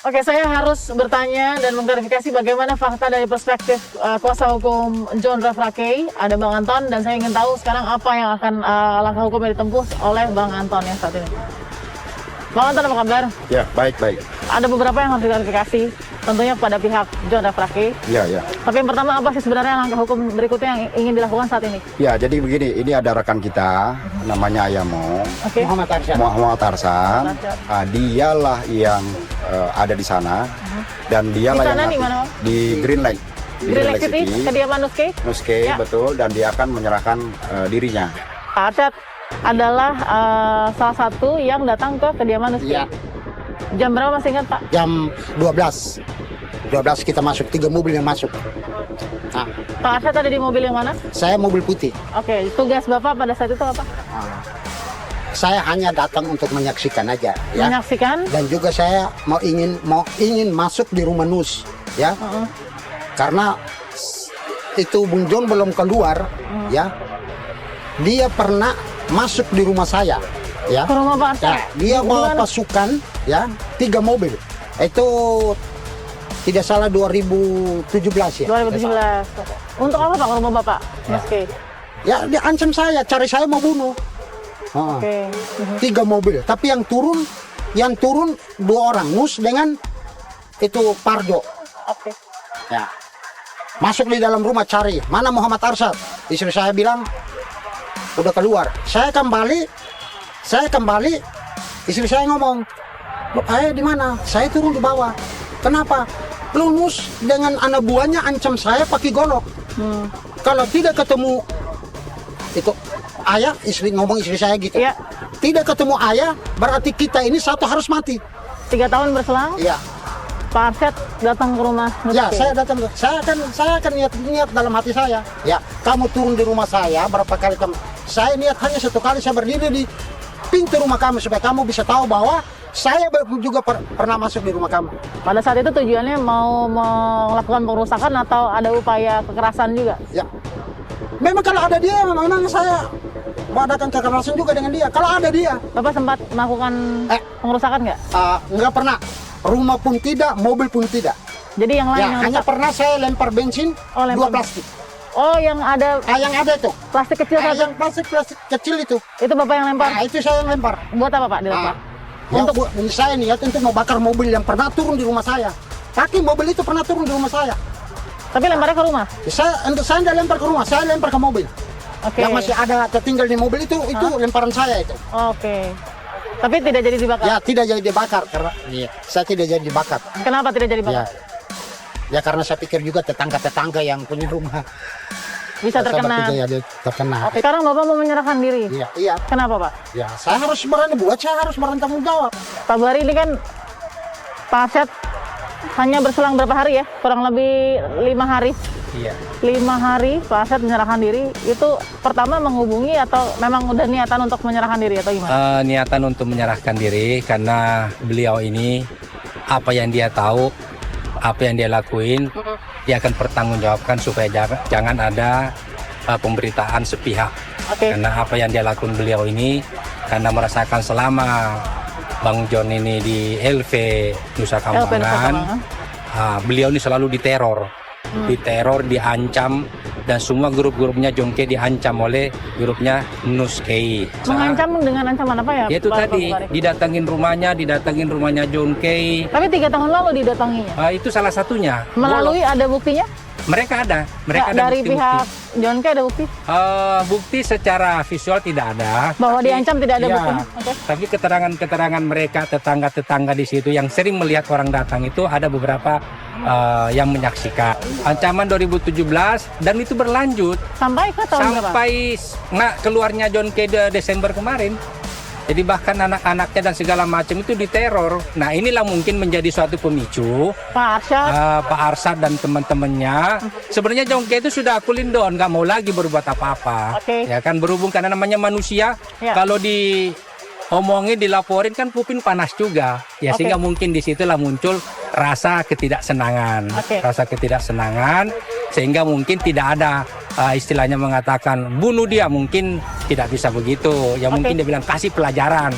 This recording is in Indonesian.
Oke, saya harus bertanya dan mengklarifikasi bagaimana fakta dari perspektif kuasa hukum John Rafraque. Ada Bang Anton dan saya ingin tahu sekarang apa yang akan langkah hukum yang ditempuh oleh Bang Anton yang saat ini. Bang Anton, apa kabar? Ya, baik. Ada beberapa yang harus diklarifikasi, tentunya pada pihak John Rafraque. Ya. Tapi yang pertama, apa sih sebenarnya langkah hukum berikutnya yang ingin dilakukan saat ini? Ya, jadi begini, ini ada rekan kita, namanya Ayamo, Oke. Muhammad Arsan. Dialah yang ada di sana, dan dialah Di sana yang di mana, Bang? di Green Lake. Di Green Lake City, kediaman Nuske. Nuske, Ya. betul, dan dia akan menyerahkan dirinya. Pak Arsyad adalah salah satu yang datang ke kediaman Nuske. Iya. Jam berapa masih ingat, Pak? Jam 12 kita masuk, 3 mobil yang masuk. Nah, Pak Arsyad ada di mobil yang mana? saya mobil putih. Oke, tugas Bapak pada saat itu apa? Saya hanya datang untuk menyaksikan aja, ya. Menyaksikan? Dan juga saya ingin masuk di rumah Nus, ya. Karena itu Bung John belum keluar, ya. Dia pernah masuk di rumah saya, ya. Ke rumah Pak Arsyad? Ya, dia bawa Gimana? pasukan, ya, 3 mobil. Itu tidak salah 2017 ya. 2017. Untuk apa Pak ke rumah Bapak? Nuske. Ya, dia ancam saya, cari saya mau bunuh. Oke. 3 mobil, tapi yang turun 2 orang, Nus dengan itu Parjo. Oke. Ya. Masuk di dalam rumah cari, mana Muhammad Arsyad? Istri saya bilang udah keluar. Saya kembali, istri saya ngomong, "Ayah di mana?" Saya turun di bawah. Kenapa? Lu Nus dengan anak buahnya ancam saya pakai golok. Kalau tidak ketemu itu ayah, istri saya gitu. Iya. Tidak ketemu ayah, berarti kita ini satu harus mati. 3 tahun berselang, Iya. Pak Arsyad datang ke rumah Nuske. Ya, saya datang. Saya akan niat dalam hati saya. Ya, kamu turun di rumah saya berapa kali kamu? Saya niat hanya 1 kali saya berdiri di pintu rumah kamu supaya kamu bisa tahu bahwa saya juga pernah masuk di rumah kamu. Pada saat itu tujuannya mau melakukan pengerusakan atau ada upaya kekerasan juga? Ya. Memang kalau ada dia, memang saya mengadakan kekerasan juga dengan dia. Kalau ada dia, Bapak sempat melakukan pengerusakan nggak? nggak pernah. Rumah pun tidak, mobil pun tidak. Jadi yang lain Ya, yang hanya rusak? pernah saya lempar bensin, Oh, 2 lempar. plastik. Oh, yang ada Yang ada itu. plastik kecil satu. Yang plastik kecil itu. Itu Bapak yang lempar? Nah, itu saya yang lempar. Buat apa Pak dilempar? Untuk saya niat untuk membakar mobil yang pernah turun di rumah saya. Kaki mobil itu pernah turun di rumah saya. Tapi lemparnya ke rumah? Saya tidak lempar ke rumah, saya lempar ke mobil. Oke. Yang masih ada tertinggal di mobil itu lemparan saya itu. Oke. Tapi tidak jadi dibakar? Ya, tidak jadi dibakar karena saya tidak jadi dibakar. Kenapa tidak jadi Ya. dibakar? Ya karena saya pikir juga tetangga-tetangga yang punya rumah Bisa terkena. ya, dia terkena. Oke. Sekarang Bapak mau menyerahkan diri? Iya. Kenapa Pak? Ya, saya harus berani saya harus bertanggung jawab. Pak Buhari, ini kan Pak Arsyad hanya berselang berapa hari ya? Kurang lebih 5 hari. Iya. 5 hari Pak Arsyad menyerahkan diri. Itu pertama menghubungi atau memang udah niatan untuk menyerahkan diri atau gimana? Niatan untuk menyerahkan diri karena beliau ini apa yang dia tahu, apa yang dia lakuin, dia akan pertanggungjawabkan supaya jangan ada pemberitaan sepihak. Oke. Karena apa yang dia lakukan beliau ini, karena merasakan selama Bang John ini di LV Nusa Kambangan, beliau ini selalu diteror. Diteror, diancam, dan semua grup-grupnya Jongke diancam oleh grupnya Nuskei. Mengancam dengan ancaman apa ya? Yaitu Pak tadi Buhari? didatangin rumahnya Jongke. Tapi 3 tahun lalu didatanginya. Itu salah satunya. Melalui ada buktinya? Mereka ada Dari bukti-bukti. pihak John K ada bukti? Bukti secara visual tidak ada. Bahwa diancam tidak ada Iya, buktinya? Oke. Tapi keterangan mereka tetangga-tetangga di situ yang sering melihat orang datang itu ada beberapa yang menyaksikan. Ancaman 2017 dan itu berlanjut Sampai ke tahun berapa? sampai keluarnya John K Desember kemarin. Jadi bahkan anak-anaknya dan segala macam itu diteror. Nah, inilah mungkin menjadi suatu pemicu Pak Arsyad. Pak Arsyad dan teman-temannya. Sebenarnya Jongke itu sudah cooling down, nggak mau lagi berbuat apa-apa. Oke. Ya kan, berhubung karena namanya manusia, Ya. kalau diomongin, dilaporin kan kuping panas juga. Ya Oke. sehingga mungkin disitulah muncul rasa ketidaksenangan. Oke. Rasa ketidaksenangan sehingga mungkin tidak ada istilahnya mengatakan bunuh dia, mungkin tidak bisa begitu. Ya Oke. mungkin dia bilang kasih pelajaran.